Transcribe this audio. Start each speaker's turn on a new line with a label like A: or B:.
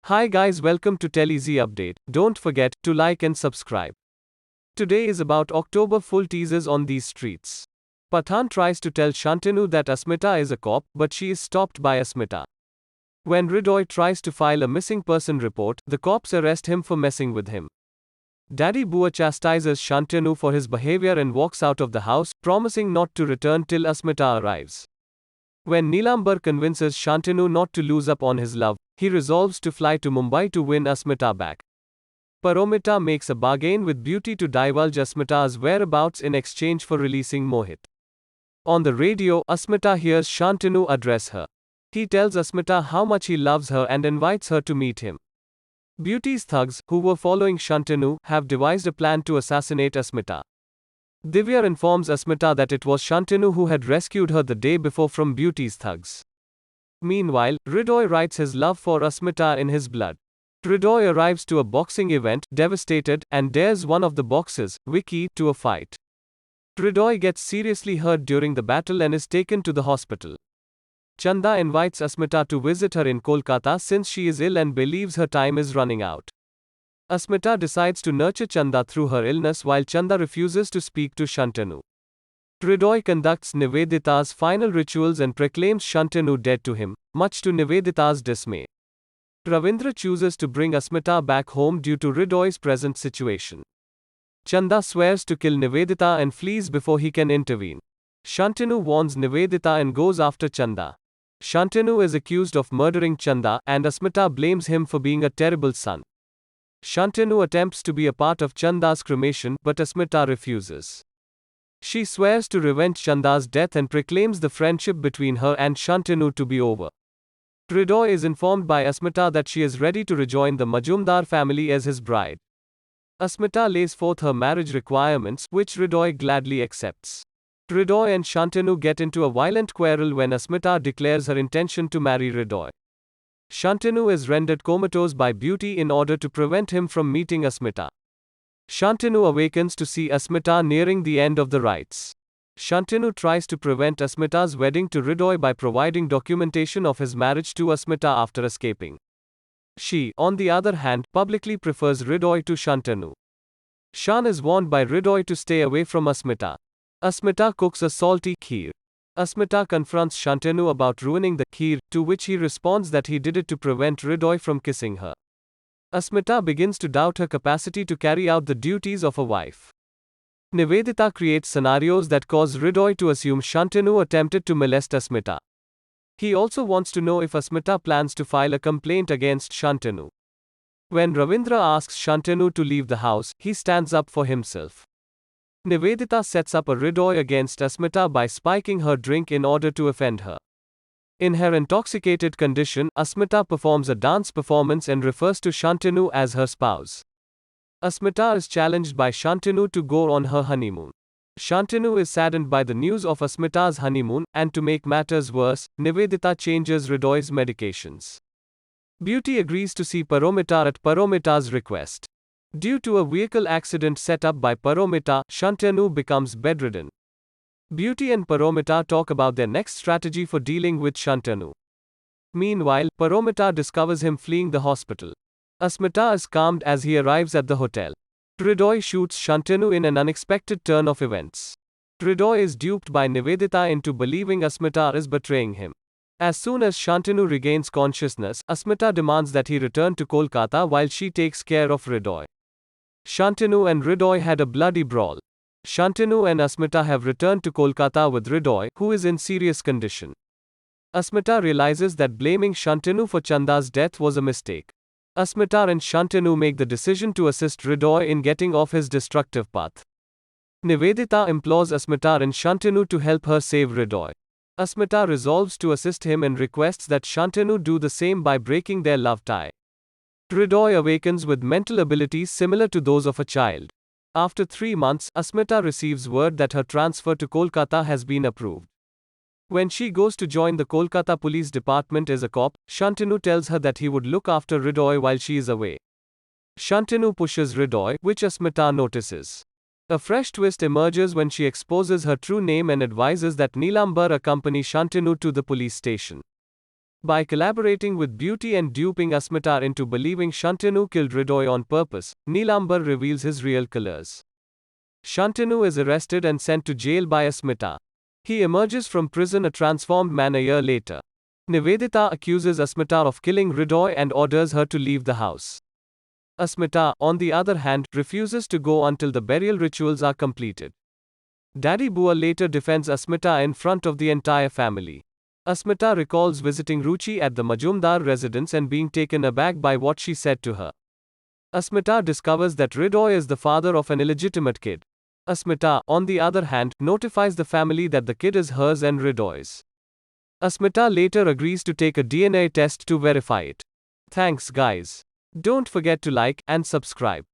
A: Hi guys, welcome to TeleZ Update. Don't forget to like and subscribe. Today is about October full teasers on these streets. Pathan tries to tell Shantanu that Asmita is a cop, but she is stopped by Asmita. When Ridoy tries to file a missing person report, the cops arrest him for messing with him. Daddy Bua chastises Shantanu for his behavior and walks out of the house, promising not to return till Asmita arrives. When Neelambar convinces Shantanu not to lose up on his love, he resolves to fly to Mumbai to win Asmita back. Paromita makes a bargain with Beauty to divulge Asmita's whereabouts in exchange for releasing Mohit. On the radio, Asmita hears Shantanu address her. He tells Asmita how much he loves her and invites her to meet him. Beauty's thugs, who were following Shantanu, have devised a plan to assassinate Asmita. Divya informs Asmita that it was Shantanu who had rescued her the day before from Beauty's thugs. Meanwhile, Ridoy writes his love for Asmita in his blood. Ridoy arrives to a boxing event, devastated, and dares one of the boxers, Vicky, to a fight. Ridoy gets seriously hurt during the battle and is taken to the hospital. Chanda invites Asmita to visit her in Kolkata since she is ill and believes her time is running out. Asmita decides to nurture Chanda through her illness while Chanda refuses to speak to Shantanu. Ridoy conducts Nivedita's final rituals and proclaims Shantanu dead to him, much to Nivedita's dismay. Ravindra chooses to bring Asmita back home due to Ridoy's present situation. Chanda swears to kill Nivedita and flees before he can intervene. Shantanu warns Nivedita and goes after Chanda. Shantanu is accused of murdering Chanda, and Asmita blames him for being a terrible son. Shantanu attempts to be a part of Chanda's cremation, but Asmita refuses. She swears to revenge Chanda's death and proclaims the friendship between her and Shantanu to be over. Ridoy is informed by Asmita that she is ready to rejoin the Majumdar family as his bride. Asmita lays forth her marriage requirements, which Ridoy gladly accepts. Ridoy and Shantanu get into a violent quarrel when Asmita declares her intention to marry Ridoy. Shantanu is rendered comatose by Beauty in order to prevent him from meeting Asmita. Shantanu awakens to see Asmita nearing the end of the rites. Shantanu tries to prevent Asmita's wedding to Ridoy by providing documentation of his marriage to Asmita after escaping. She, on the other hand, publicly prefers Ridoy to Shantanu. Shan is warned by Ridoy to stay away from Asmita. Asmita cooks a salty kheer. Asmita confronts Shantanu about ruining the kheer, to which he responds that he did it to prevent Ridoy from kissing her. Asmita begins to doubt her capacity to carry out the duties of a wife. Nivedita creates scenarios that cause Ridoy to assume Shantanu attempted to molest Asmita. He also wants to know if Asmita plans to file a complaint against Shantanu. When Ravindra asks Shantanu to leave the house, he stands up for himself. Nivedita sets up a Ridoy against Asmita by spiking her drink in order to offend her. In her intoxicated condition, Asmita performs a dance performance and refers to Shantanu as her spouse. Asmita is challenged by Shantanu to go on her honeymoon. Shantanu is saddened by the news of Asmita's honeymoon, and to make matters worse, Nivedita changes Ridoy's medications. Beauty agrees to see Paromita at Paromita's request. Due to a vehicle accident set up by Paromita, Shantanu becomes bedridden. Beauty and Paromita talk about their next strategy for dealing with Shantanu. Meanwhile, Paromita discovers him fleeing the hospital. Asmita is calmed as he arrives at the hotel. Ridoy shoots Shantanu in an unexpected turn of events. Ridoy is duped by Nivedita into believing Asmita is betraying him. As soon as Shantanu regains consciousness, Asmita demands that he return to Kolkata while she takes care of Ridoy. Shantanu and Ridoy had a bloody brawl. Shantanu and Asmita have returned to Kolkata with Ridoy, who is in serious condition. Asmita realizes that blaming Shantanu for Chanda's death was a mistake. Asmita and Shantanu make the decision to assist Ridoy in getting off his destructive path. Nivedita implores Asmita and Shantanu to help her save Ridoy. Asmita resolves to assist him and requests that Shantanu do the same by breaking their love tie. Ridoy awakens with mental abilities similar to those of a child. After 3 months, Asmita receives word that her transfer to Kolkata has been approved. When she goes to join the Kolkata Police Department as a cop, Shantanu tells her that he would look after Ridoy while she is away. Shantanu pushes Ridoy, which Asmita notices. A fresh twist emerges when she exposes her true name and advises that Neelambar accompany Shantanu to the police station. By collaborating with Beauty and duping Asmita into believing Shantanu killed Ridoy on purpose, Neelambar reveals his real colors. Shantanu is arrested and sent to jail by Asmita. He emerges from prison a transformed man a year later. Nivedita accuses Asmita of killing Ridoy and orders her to leave the house. Asmita, on the other hand, refuses to go until the burial rituals are completed. Daddy Bua later defends Asmita in front of the entire family. Asmita recalls visiting Ruchi at the Majumdar residence and being taken aback by what she said to her. Asmita discovers that Ridoy is the father of an illegitimate kid. Asmita, on the other hand, notifies the family that the kid is hers and Ridoy's. Asmita later agrees to take a DNA test to verify it. Thanks guys. Don't forget to like and subscribe.